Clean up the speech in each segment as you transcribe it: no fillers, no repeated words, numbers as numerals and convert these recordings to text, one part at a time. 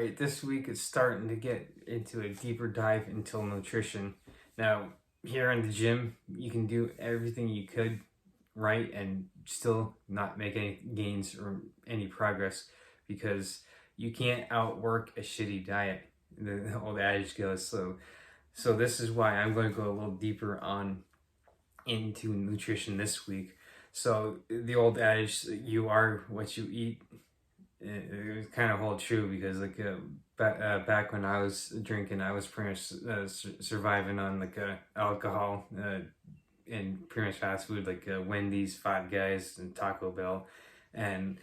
right, this week it's starting to get into a deeper dive into nutrition. Now, here in the gym, you can do everything you could right and still not make any gains or any progress because you can't outwork a shitty diet. The old adage goes. So this is why I'm going to go a little deeper on into nutrition this week. So the old adage, you are what you eat, it kind of hold true because back when I was drinking, I was pretty much surviving on alcohol and pretty much fast food like Wendy's, Five Guys, and Taco Bell, and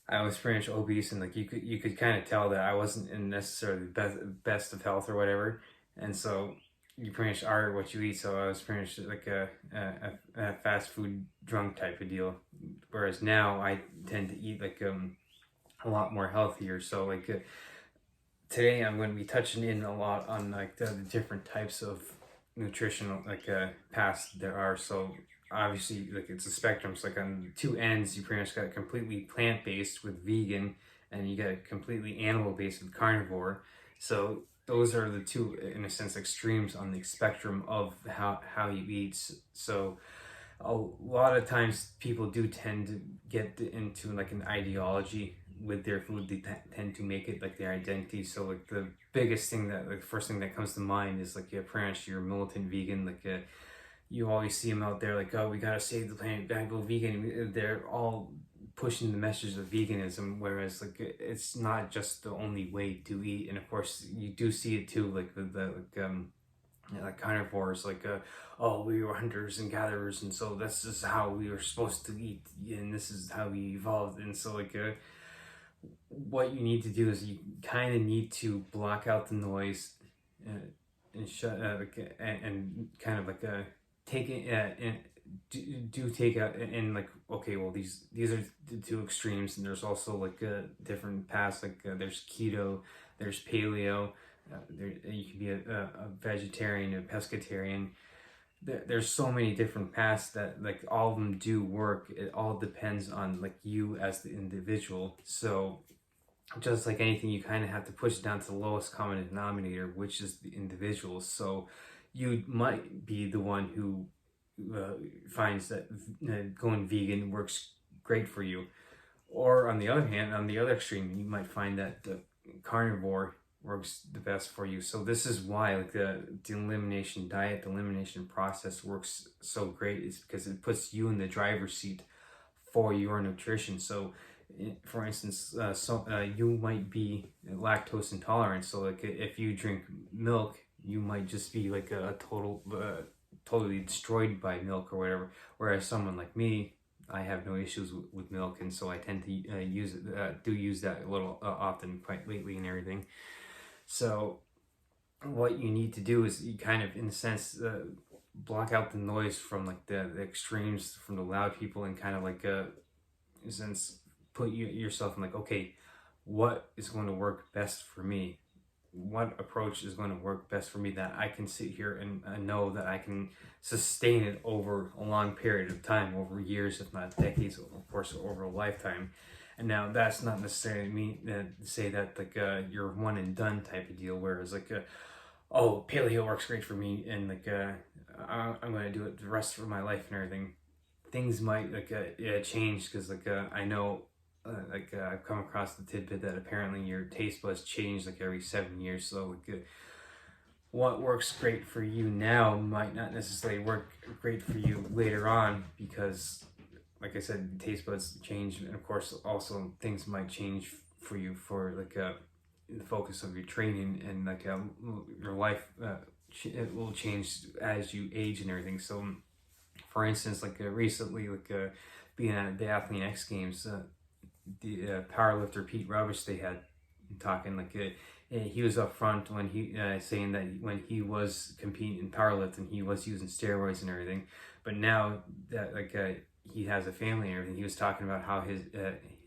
I was pretty much obese, and like you could kind of tell that I wasn't in necessarily the best of health or whatever, and so you pretty much are what you eat. So I was pretty much like a fast food drunk type of deal, whereas now I tend to eat a lot more healthier. So today I'm going to be touching in a lot on the different types of nutritional paths there are. So obviously it's a spectrum. So on the two ends, you pretty much got completely plant-based with vegan, and you got completely animal-based with carnivore. So those are the two, in a sense, extremes on the spectrum of how you eat. So a lot of times people do tend to get into like an ideology with their food. They tend to make it like their identity. So like the biggest thing that like first thing that comes to mind is like pretty much you're a militant vegan. You always see them out there like, oh, we gotta save the planet, gotta go vegan. They're all pushing the message of veganism, whereas it's not just the only way to eat. And of course you do see it too, like with the carnivores, oh, we were hunters and gatherers, and so this is how we were supposed to eat, and this is how we evolved. And so what you need to do is you kind of need to block out the noise, and shut and kind of take it and do take out and okay, well, these are the two extremes, and there's also different paths, there's keto, there's paleo, you can be a vegetarian, a pescatarian. There's so many different paths that all of them do work. It all depends on you as the individual. So just like anything, you kind of have to push it down to the lowest common denominator, which is the individual. So you might be the one who finds that going vegan works great for you, or on the other hand, on the other extreme, you might find that the carnivore works the best for you. So this is why the elimination diet, the elimination process works so great, is because it puts you in the driver's seat for your nutrition. So for instance, you might be lactose intolerant. So if you drink milk, you might just be a totally destroyed by milk or whatever. Whereas someone like me, I have no issues with milk, and so I tend to use that a little often, quite lately, and everything. So what you need to do is you kind of, in a sense, block out the noise from the extremes, from the loud people, and kind of in a sense, put yourself in okay, what is going to work best for me? What approach is going to work best for me that I can sit here and know that I can sustain it over a long period of time, over years, if not decades, of course, over a lifetime. And now that's not necessarily mean to say that you're one and done type of deal, whereas oh, paleo works great for me, and I'm going to do it the rest of my life and everything. Things might change, because I know I've come across the tidbit that apparently your taste buds change every 7 years. So what works great for you now might not necessarily work great for you later on, because like I said, taste buds change, and of course also things might change for you for the focus of your training, and your life it will change as you age and everything. So for instance, recently, being at the Athlean X Games, the powerlifter Pete Rubish, they had talking he was up front when he saying that when he was competing in powerlifting, he was using steroids and everything, but now that he has a family and everything, he was talking about how his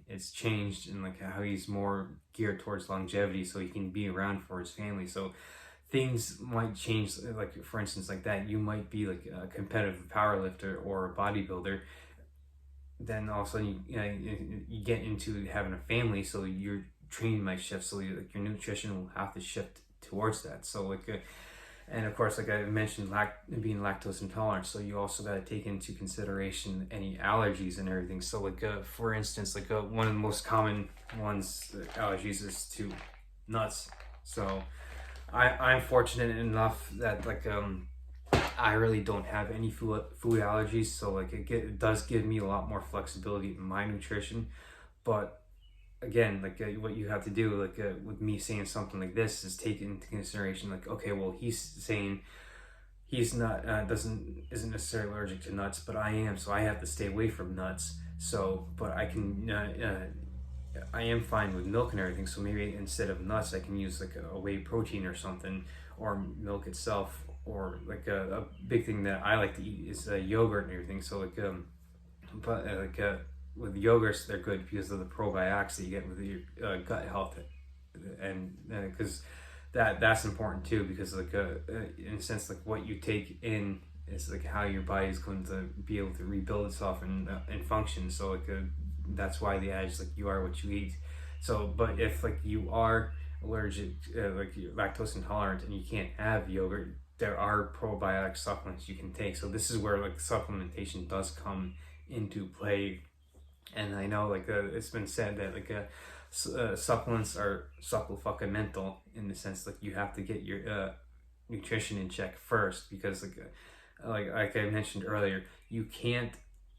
it's changed, and how he's more geared towards longevity, so he can be around for his family. So things might change, for instance, that you might be a competitive powerlifter or a bodybuilder, then all of a sudden you get into having a family, so you're train might shift. So like your nutrition will have to shift towards that. So like and of course, like I mentioned, being lactose intolerant, so you also got to take into consideration any allergies and everything. So like for instance, like one of the most common ones, allergies, is to nuts. So I'm fortunate enough that like I really don't have any food allergies, so like it does give me a lot more flexibility in my nutrition. But again, like what you have to do, like with me saying something like this, is take into consideration, like, okay, well, he's saying he's not isn't necessarily allergic to nuts, but I am, so I have to stay away from nuts. So, but I am fine with milk and everything. So maybe instead of nuts, I can use like a whey protein or something, or milk itself, or like a big thing that I like to eat is yogurt and everything. So like but with yogurts, they're good because of the probiotics that you get with your gut health, and because that's important too, because like in a sense, like what you take in is like how your body is going to be able to rebuild itself and function. So like that's why the adage, like, you are what you eat. So but if like you are allergic, like you're lactose intolerant and you can't have yogurt, there are probiotic supplements you can take. So this is where like supplementation does come into play. And I know like it's been said that like supplements are supplemental, in the sense like you have to get your nutrition in check first, because like I mentioned earlier, you can't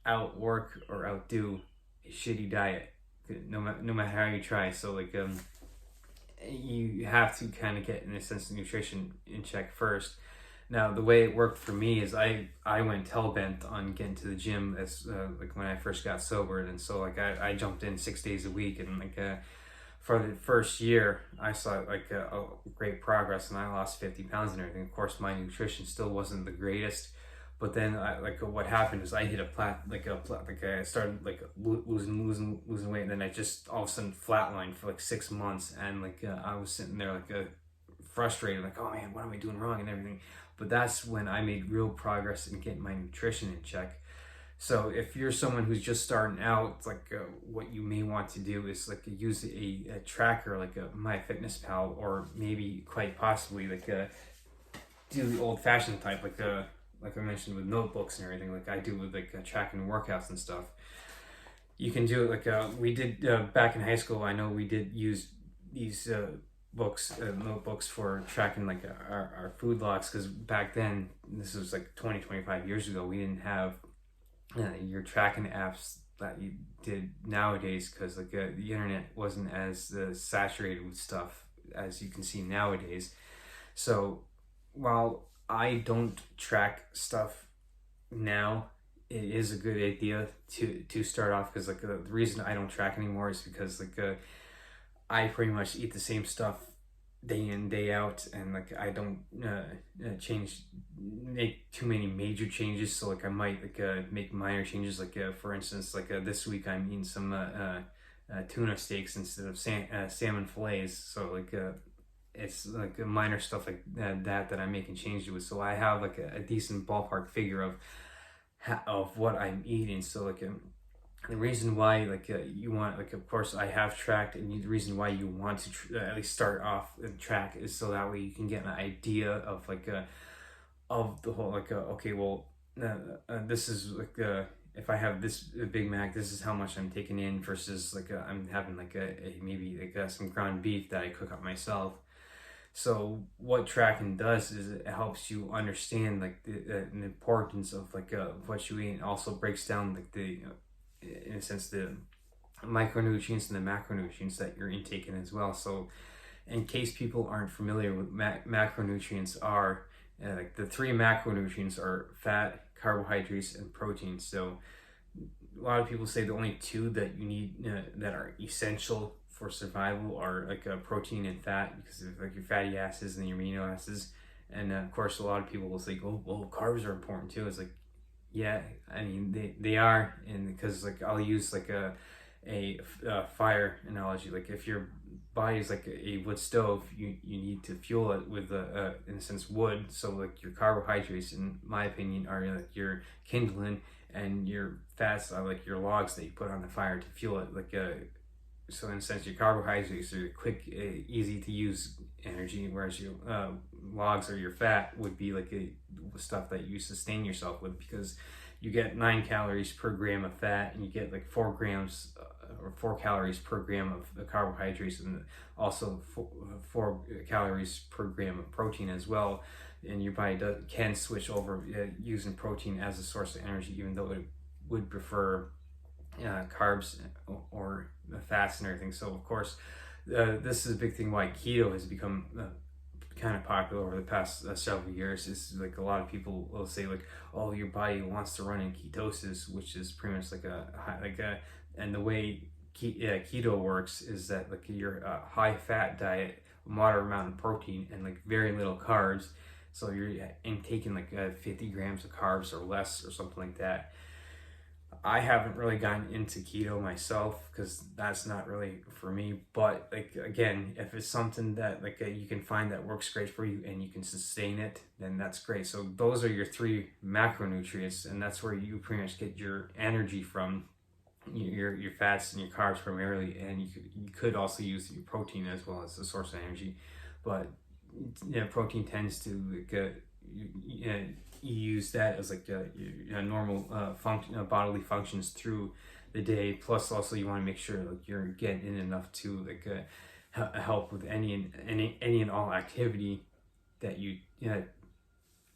outwork or outdo a shitty diet, no matter how you try. So like you have to kind of get, in a sense, nutrition in check first. Now, the way it worked for me is I went hell-bent on getting to the gym as like when I first got sober, and so like I jumped in 6 days a week, and like for the first year I saw like a great progress, and I lost 50 pounds and everything. Of course, my nutrition still wasn't the greatest, but then what happened is I hit I started like losing weight, and then I just all of a sudden flatlined for like 6 months, and like I was sitting there like frustrated, like, oh man, what am I doing wrong and everything. But that's when I made real progress in getting my nutrition in check. So if you're someone who's just starting out, like what you may want to do is like use a tracker like a MyFitnessPal, or maybe quite possibly like do the old-fashioned type, like I mentioned, with notebooks and everything, like I do with like tracking workouts and stuff. You can do it like we did back in high school. I know we did use these notebooks for tracking like our food logs, because back then, this was like 25 years ago, we didn't have your tracking apps that you did nowadays, because like the internet wasn't as saturated with stuff as you can see nowadays. So while I don't track stuff now, it is a good idea to start off, because like the reason I don't track anymore is because like I pretty much eat the same stuff day in, day out, and like I don't make too many major changes. So like I might like make minor changes, like for instance, like this week I'm eating some tuna steaks instead of salmon fillets. So like it's like minor stuff like that I'm making changes with. So I have like a decent ballpark figure of what I'm eating. So like the reason why like you want, like, of course I have tracked, and the reason why you want to at least start off and track is so that way you can get an idea of like of the whole like okay, well this is like if I have this Big Mac, this is how much I'm taking in, versus like I'm having like maybe like some ground beef that I cook up myself. So what tracking does is it helps you understand like the importance of like what you eat, and also breaks down like the in a sense the micronutrients and the macronutrients that you're intaking as well. So in case people aren't familiar with macronutrients are like the three macronutrients are fat, carbohydrates, and protein. So a lot of people say the only two that you need that are essential for survival are like protein and fat, because of like your fatty acids and your amino acids. And of course a lot of people will say, oh well, carbs are important too. It's like, yeah, I mean they are, and because like I'll use like a fire analogy. Like if your body is like a wood stove, you need to fuel it with in a sense wood. So like your carbohydrates, in my opinion, are like your kindling, and your fats are like your logs that you put on the fire to fuel it. Like so in a sense, your carbohydrates are quick, easy to use energy, whereas your logs or your fat would be like stuff that you sustain yourself with, because you get 9 calories per gram of fat, and you get like 4 grams or 4 calories per gram of the carbohydrates, and also 4 calories per gram of protein as well. And your body can switch over using protein as a source of energy, even though it would prefer carbs or fats and everything. So of course, this is a big thing why keto has become kind of popular over the past several years. Is like a lot of people will say like, oh, your body wants to run in ketosis, which is pretty much like and the way keto works is that like your high fat diet, moderate amount of protein, and like very little carbs. So you're taking like 50 grams of carbs or less or something like that. I haven't really gotten into keto myself because that's not really for me. But like again, if it's something that like you can find that works great for you and you can sustain it, then that's great. So those are your 3 macronutrients, and that's where you pretty much get your energy from. Your fats and your carbs primarily, and you could also use your protein as well as a source of energy. But protein tends to like, you use that as like normal function, bodily functions through the day. Plus, also you want to make sure like you're getting in enough to like help with any and all activity that you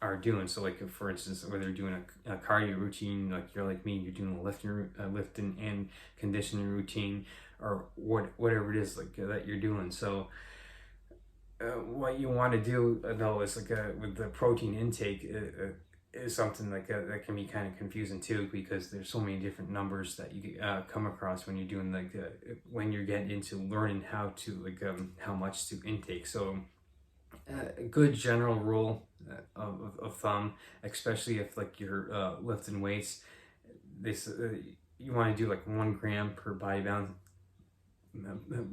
are doing. So like for instance, whether you're doing a cardio routine, like you're like me, you're doing a lifting and conditioning routine, or whatever it is like that you're doing. So what you want to do though is like with the protein intake is something like that can be kind of confusing too, because there's so many different numbers that you come across when you're doing like when you're getting into learning how to like how much to intake. So a good general rule of thumb, especially if like you're lifting weights, this you want to do like 1 gram per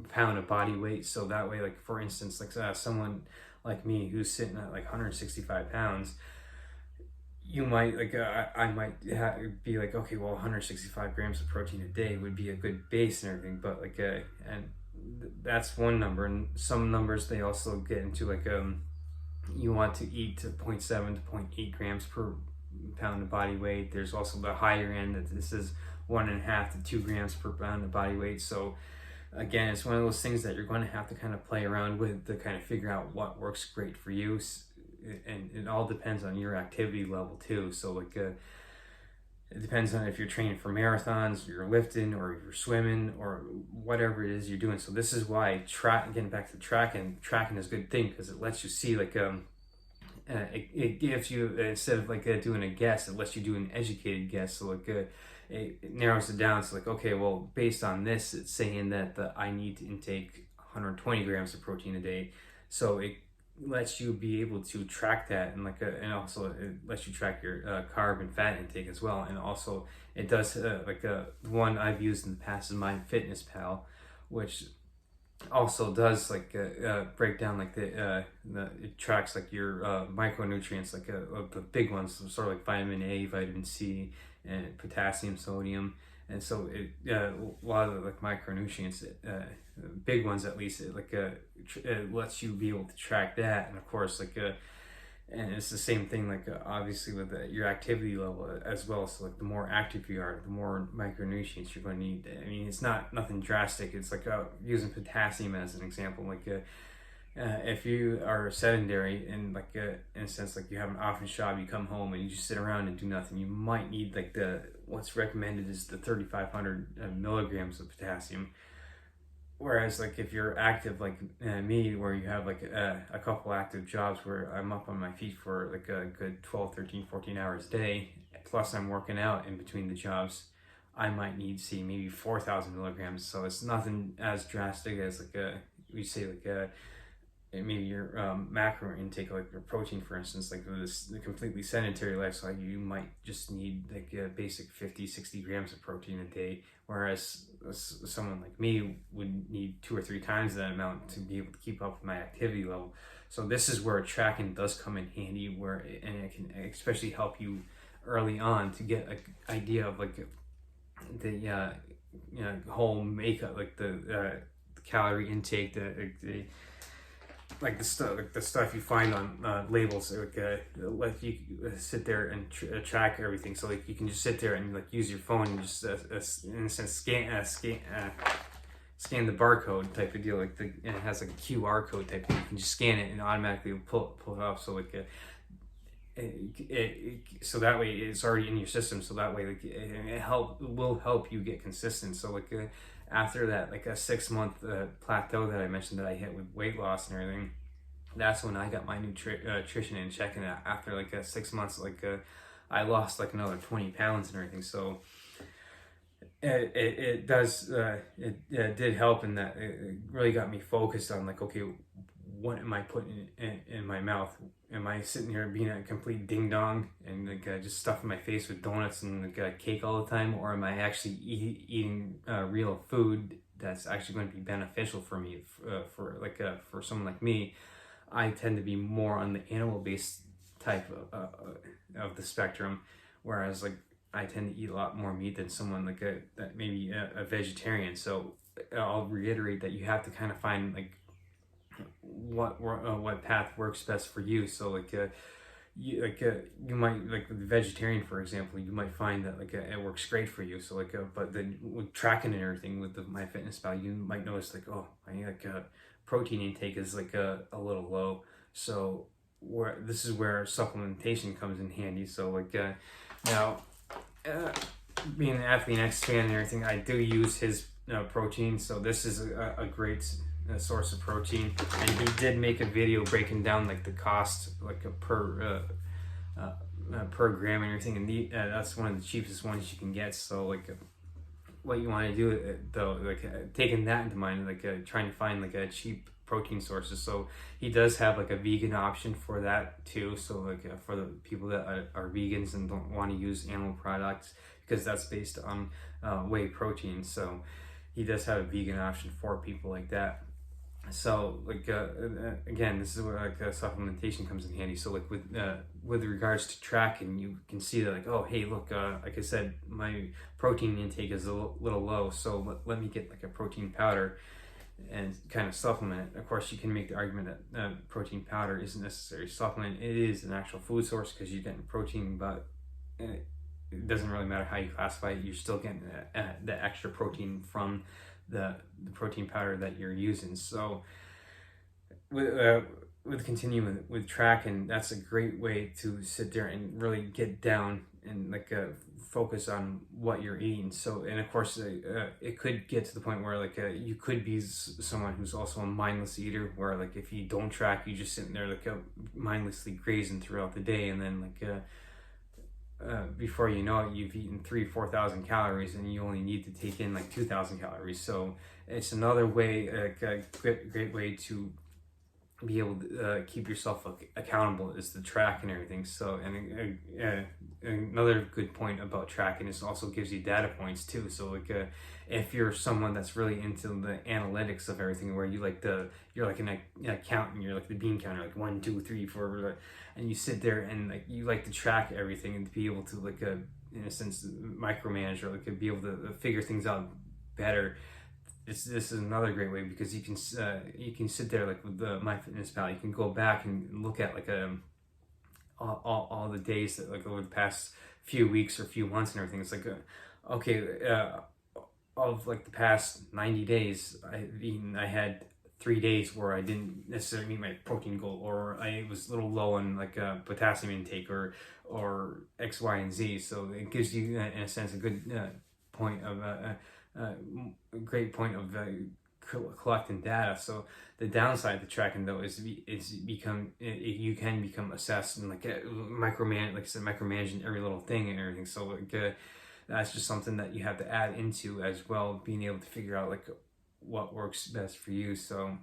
pound of body weight. So that way, like for instance, like someone like me who's sitting at like 165 pounds, you might like I might be like, okay, well 165 grams of protein a day would be a good base and everything, but like and that's one number. And some numbers they also get into like you want to eat to 0.7 to 0.8 grams per pound of body weight. There's also the higher end that this is 1.5 to 2 grams per pound of body weight. So again, it's one of those things that you're going to have to kind of play around with to kind of figure out what works great for you, and it all depends on your activity level too. So like it depends on if you're training for marathons, you're lifting, or you're swimming, or whatever it is you're doing. So this is why getting back to tracking is a good thing, because it lets you see like it gives you, instead of like doing a guess, it lets you do an educated guess. So like it narrows it down. So like, okay, well based on this, it's saying that I need to intake 120 grams of protein a day. So it lets you be able to track that, and like and also it lets you track your carb and fat intake as well. And also it does like the one I've used in the past is MyFitnessPal, which also does like break down like it tracks like your micronutrients, like the big ones, sort of like vitamin A, vitamin C, and potassium, sodium. And so it a lot of the like micronutrients, big ones at least, it lets you be able to track that. And of course like and it's the same thing like obviously with your activity level as well. So like the more active you are, the more micronutrients you're going to need. I mean, it's nothing drastic. It's like using potassium as an example. Like if you are sedentary and like in a sense like you have an office job, you come home and you just sit around and do nothing, you might need like what's recommended is the 3,500 milligrams of potassium. Whereas like if you're active like me, where you have like a couple active jobs where I'm up on my feet for like a good 12, 13, 14 hours a day, plus I'm working out in between the jobs, I might need maybe 4,000 milligrams. So it's nothing as drastic as like we say like maybe your macro intake, like your protein for instance. Like the completely sedentary lifestyle, you might just need like a basic 50, 60 grams of protein a day, whereas someone like me would need 2 or 3 times that amount to be able to keep up with my activity level. So this is where tracking does come in handy, and it can especially help you early on to get an idea of like the whole makeup, like the calorie intake, the stuff you find on labels, like you sit there and track everything. So like you can just sit there and like use your phone and just in a sense scan the barcode type of deal. Like and it has like a QR code type thing. You can just scan it and automatically pull it up. So like so that way it's already in your system. So that way like will help you get consistent. So like after that like a 6 month plateau that I mentioned that I hit with weight loss and everything, that's when I got my nutrition in check. And after like 6 months, like I lost like another 20 pounds and everything. So it did help in that it really got me focused on like, okay, what am I putting in my mouth? Am I sitting here being a complete ding dong and like just stuffing my face with donuts and like cake all the time, or am I actually eating real food that's actually going to be beneficial for me? For someone like me, I tend to be more on the animal based type of the spectrum, whereas like I tend to eat a lot more meat than someone like that maybe a vegetarian. So I'll reiterate that you have to kind of find like what path works best for you. So like you might like with the vegetarian, for example, you might find that like it works great for you. So like but then with tracking and everything with the MyFitnessPal, you might notice like, oh, my like protein intake is like a little low. So this is where supplementation comes in handy. So like now being an Athlete X fan and everything, I do use his protein. So this is a great source of protein, and he did make a video breaking down like the cost like per gram and everything, and that's one of the cheapest ones you can get. So like what you want to do though, like taking that into mind, like trying to find like a cheap protein sources. So he does have like a vegan option for that too. So like for the people that are vegans and don't want to use animal products, because that's based on whey protein. So he does have a vegan option for people like that. So like again, this is where like supplementation comes in handy. So like with regards to tracking, you can see that like, oh hey, look, like I said, my protein intake is a little low, so let me get like a protein powder and kind of supplement it. Of course, you can make the argument that protein powder isn't necessarily a supplement. It is an actual food source because you're getting protein, but it doesn't really matter how you classify it. You're still getting the extra protein from the protein powder that you're using. So with continuing with tracking, that's a great way to sit there and really get down and like focus on what you're eating. So, and of course it could get to the point where like you could be someone who's also a mindless eater, where like if you don't track, you just sitting there like mindlessly grazing throughout the day, and then like before you know it, you've eaten 3,000-4,000 calories, and you only need to take in like 2,000 calories. So it's another way, a great way to be able to keep yourself accountable is to track and everything. So, and another good point about tracking is also gives you data points too. So like if you're someone that's really into the analytics of everything, where you're like an accountant, you're like the bean counter, like 1, 2, 3, 4, and you sit there and like you like to track everything and to be able to like in a sense micromanage, or like be able to figure things out better. This is another great way, because you can sit there like with the MyFitnessPal. You can go back and look at like all the days that like over the past few weeks or few months and everything. It's like okay, of like the past 90 days, I had 3 days where I didn't necessarily meet my protein goal, or I was a little low on like potassium intake or X, Y, and Z. So it gives you in a sense a good point of a great point of collecting data. So the downside to tracking though is you can become obsessed and like micromanaging every little thing and everything. So like that's just something that you have to add into as well, being able to figure out like what works best for you. So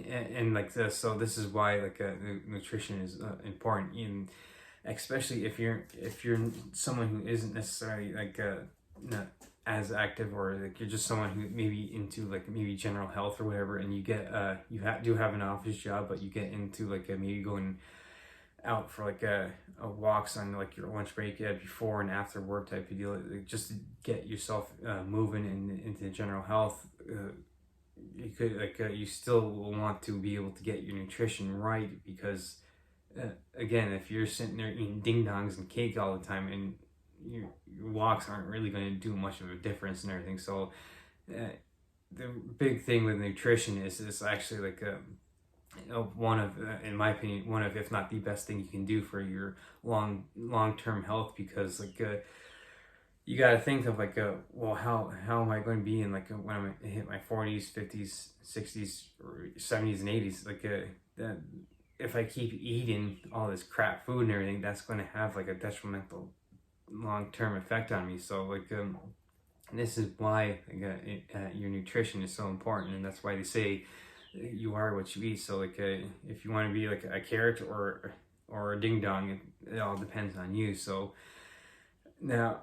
and like this, so this is why like nutrition is important, in especially if you're someone who isn't necessarily like not as active, or like you're just someone who maybe into like maybe general health or whatever, and you get do have an office job, but you get into like maybe going out for like a walks on like your lunch break, before and after work type of deal, just to get yourself moving into general health. You could you still will want to be able to get your nutrition right, because again, if you're sitting there eating ding dongs and cake all the time, and your walks aren't really going to do much of a difference and everything. So the big thing with nutrition is actually like one of, in my opinion, one of, if not the best thing you can do for your long term health, because like you got to think of like well, how am I going to be in like when I'm hit my 40s, 50s, 60s, or 70s and 80s, like that, if I keep eating all this crap food and everything, that's going to have like a detrimental long-term effect on me. So like this is why your nutrition is so important, and that's why they say you are what you eat. So like if you want to be like a carrot or a ding dong, it all depends on you. So now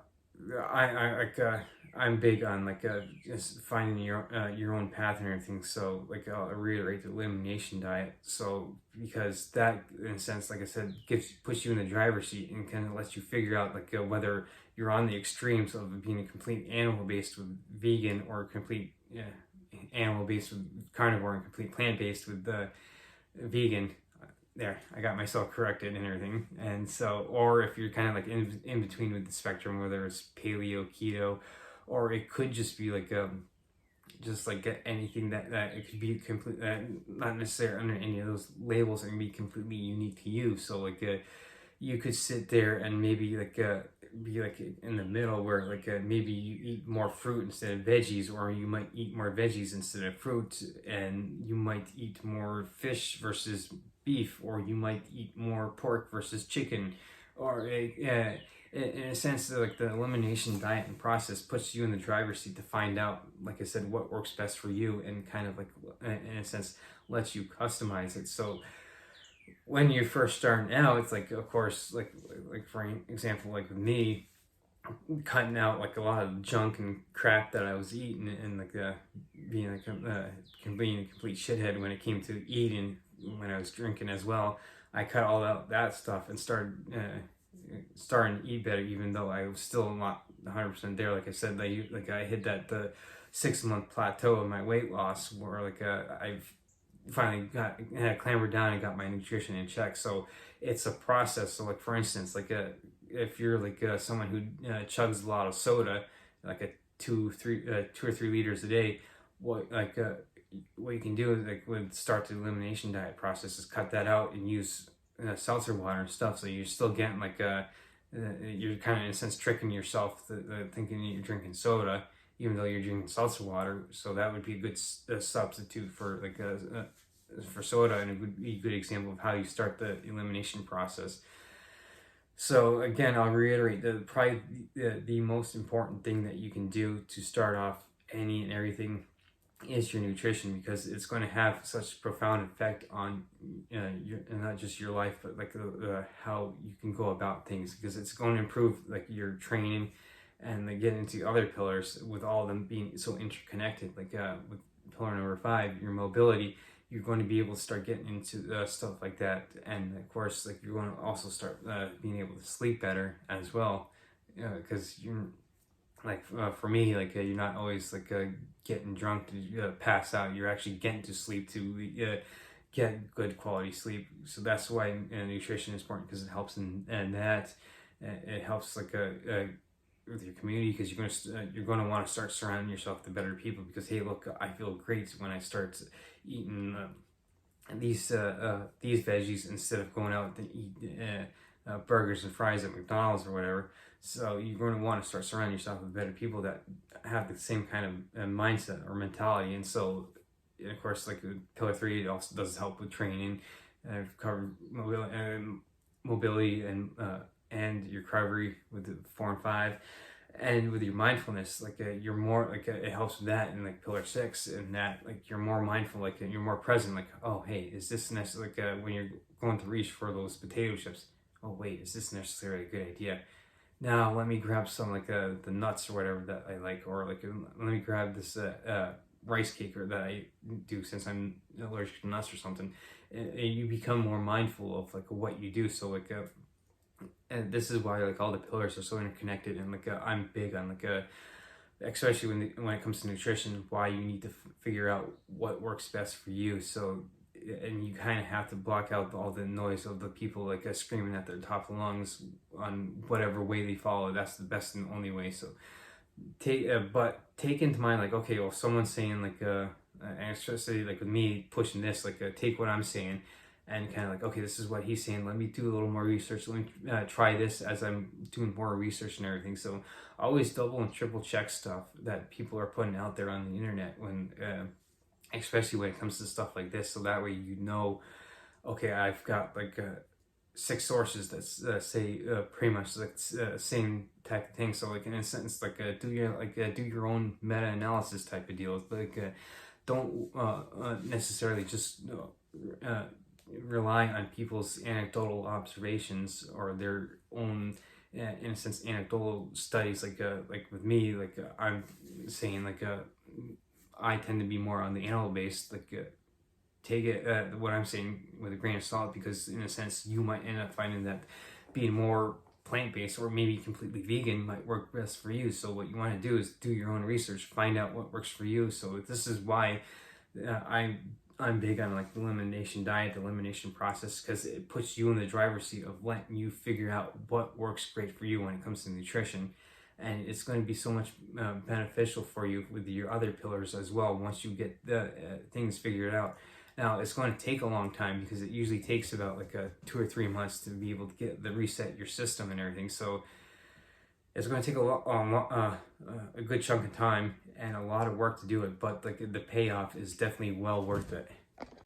I'm big on like just finding your own path and everything. So like I'll reiterate the elimination diet. So because that, in a sense, like I said, puts you in the driver's seat and kind of lets you figure out like whether you're on the extremes of being a complete animal based with vegan, or complete animal based with carnivore, and complete plant based with vegan. There, I got myself corrected and everything. And so, or if you're kind of like in between with the spectrum, whether it's paleo, keto, or it could just be like just like anything that it could be complete, not necessarily under any of those labels, and be completely unique to you. So like you could sit there and maybe like be like in the middle, where like maybe you eat more fruit instead of veggies, or you might eat more veggies instead of fruit, and you might eat more fish versus beef, or you might eat more pork versus chicken, or in a sense, like the elimination diet and process puts you in the driver's seat to find out, like I said, what works best for you, and kind of like in a sense lets you customize it. So when you're first starting out, it's like, of course, like for example, like with me, cutting out like a lot of junk and crap that I was eating, and like being like being a complete shithead when it came to eating, when I was drinking as well. I cut all out that stuff and starting to eat better, even though I was still not 100% there. Like I said, like I hit the 6 month plateau of my weight loss, where like I've finally clambered down and got my nutrition in check. So it's a process. So like for instance, like if you're like someone who chugs a lot of soda, like a 2 or 3 liters a day, what you can do is like start the elimination diet process is cut that out and use seltzer water and stuff. So you're still getting like you're kind of in a sense tricking yourself thinking that you're drinking soda, even though you're drinking seltzer water. So that would be a good substitute for like for soda, and it would be a good example of how you start the elimination process. So again, I'll reiterate that probably the most important thing that you can do to start off any and everything is your nutrition, because it's going to have such a profound effect on your, and not just your life, but like how you can go about things, because it's going to improve like your training, and then get into other pillars, with all of them being so interconnected. Like with pillar number 5, your mobility, you're going to be able to start getting into stuff like that. And of course, like you're going to also start being able to sleep better as well, because you're like for me, like you're not always like getting drunk to pass out. You're actually getting to sleep to get good quality sleep. So that's why nutrition is important, because it helps in that. It helps like with your community, because you're going to want to start surrounding yourself with better people, because hey, look, I feel great when I start eating these veggies instead of going out to eat burgers and fries at McDonald's or whatever. So you're going to want to start surrounding yourself with better people that have the same kind of mindset or mentality. And so, of course, like pillar 3, it also does help with training. I've covered mobility and your recovery with the 4 and 5, and with your mindfulness. Like you're more like it helps with that. And like pillar 6, and that like you're more mindful, like you're more present. Like, oh hey, is this necessary? Like when you're going to reach for those potato chips, oh wait, is this necessarily a good idea? Now let me grab some like the nuts or whatever that I like, or like let me grab this rice cake or that I do since I'm allergic to nuts or something. And you become more mindful of like what you do. So like and this is why like all the pillars are so interconnected, and like I'm big on like especially when it comes to nutrition, why you need to figure out what works best for you. So and you kind of have to block out all the noise of the people like screaming at their top of lungs on whatever way they follow. That's the best and only way. So take into mind like, okay, well, someone's saying like and especially like with me pushing this, like take what I'm saying and kind of like, okay, this is what he's saying, let me do a little more research, let me try this as I'm doing more research and everything. So always double and triple check stuff that people are putting out there on the internet when especially when it comes to stuff like this, so that way you know, okay, I've got like 6 sources that say pretty much like same type of thing. So like in a sentence, like do your own meta analysis type of deal. Like don't necessarily just rely on people's anecdotal observations or their own in a sense anecdotal studies. Like with me, like I'm saying like I tend to be more on the animal based. Like take it what I'm saying with a grain of salt, because in a sense you might end up finding that being more plant-based or maybe completely vegan might work best for you. So what you want to do is do your own research, find out what works for you. So this is why I'm big on like the elimination diet, the elimination process, because it puts you in the driver's seat of letting you figure out what works great for you when it comes to nutrition. And it's going to be so much beneficial for you with your other pillars as well once you get the things figured out. Now it's going to take a long time because it usually takes about like 2 or 3 months to be able to get the reset your system and everything. So it's going to take a good chunk of time and a lot of work to do it, but like the payoff is definitely well worth it.